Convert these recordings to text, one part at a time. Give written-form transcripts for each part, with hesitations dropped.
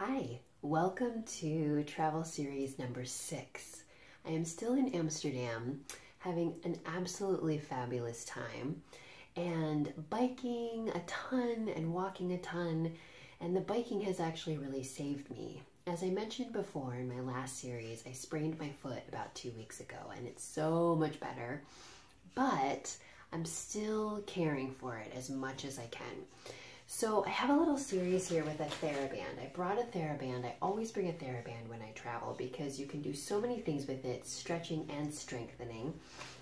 Hi, welcome to travel series number 6. I am still in Amsterdam having an absolutely fabulous time and biking a ton and walking a ton, and the biking has actually really saved me. As I mentioned before in my last series, I sprained my foot about 2 weeks ago and it's so much better, but I'm still caring for it as much as I can. So I have a little series here with a Theraband. I brought a Theraband. I always bring a Theraband when I travel because you can do so many things with it, stretching and strengthening.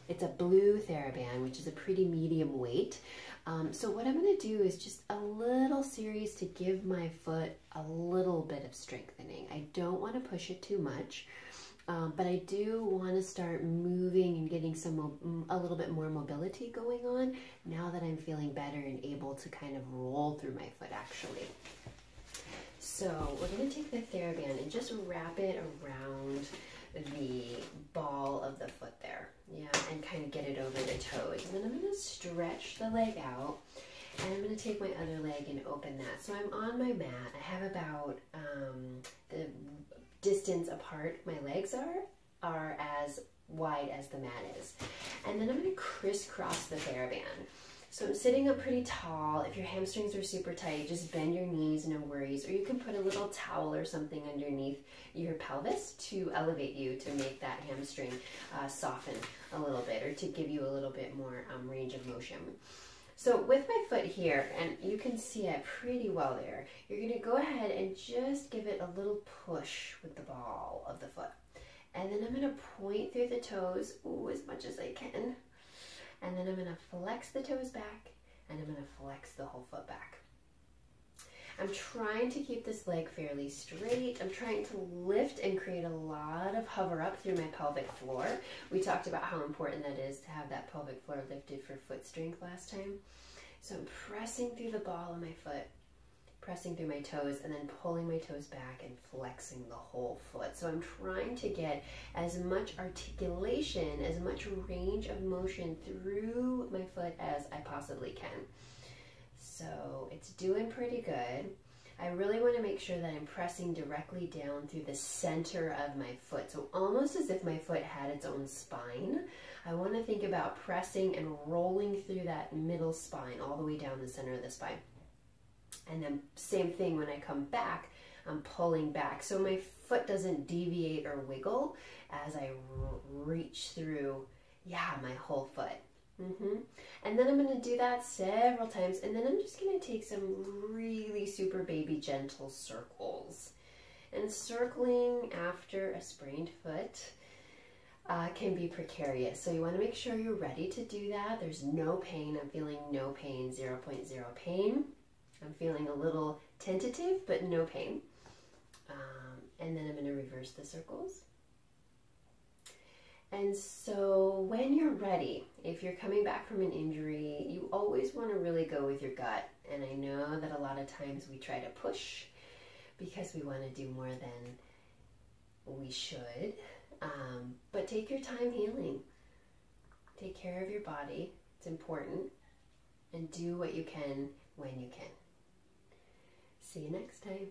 It's a blue Theraband, which is a pretty medium weight. So what I'm going to do is just a little series to give my foot a little bit of strengthening. I don't want to push it too much. But I do want to start moving and getting a little bit more mobility going on now that I'm feeling better and able to kind of roll through my foot actually. So we're going to take the Theraband and just wrap it around the ball of the foot there. Yeah, and kind of get it over the toes. And then I'm going to stretch the leg out. And I'm going to take my other leg and open that. So I'm on my mat. I have about the distance apart my legs are as wide as the mat is. And then I'm going to crisscross the Theraband. So I'm sitting up pretty tall. If your hamstrings are super tight, just bend your knees, no worries. Or you can put a little towel or something underneath your pelvis to elevate you to make that hamstring soften a little bit, or to give you a little bit more range of motion. So with my foot here, and you can see it pretty well there, you're going to go ahead and just give it a little push with the ball of the foot. And then I'm going to point through the toes, as much as I can. And then I'm going to flex the toes back, and I'm going to flex the whole foot back. I'm trying to keep this leg fairly straight. I'm trying to lift and create a lot of hover up through my pelvic floor. We talked about how important that is to have that pelvic floor lifted for foot strength last time. So I'm pressing through the ball of my foot, pressing through my toes, and then pulling my toes back and flexing the whole foot. So I'm trying to get as much articulation, as much range of motion through my foot as I possibly can. So it's doing pretty good. I really want to make sure that I'm pressing directly down through the center of my foot. So almost as if my foot had its own spine. I want to think about pressing and rolling through that middle spine all the way down the center of the spine. And then same thing when I come back, I'm pulling back. So my foot doesn't deviate or wiggle as I reach through, my whole foot. And then I'm going to do that several times, and then I'm just going to take some really super baby gentle circles. And circling after a sprained foot can be precarious, so you want to make sure you're ready to do that. There's no pain. I'm feeling no pain, 0.0 pain. I'm feeling a little tentative, but no pain. And then I'm going to reverse the circles. And so when you're ready, if you're coming back from an injury, you always want to really go with your gut. And I know that a lot of times we try to push because we want to do more than we should. But take your time healing. Take care of your body. It's important. And do what you can when you can. See you next time.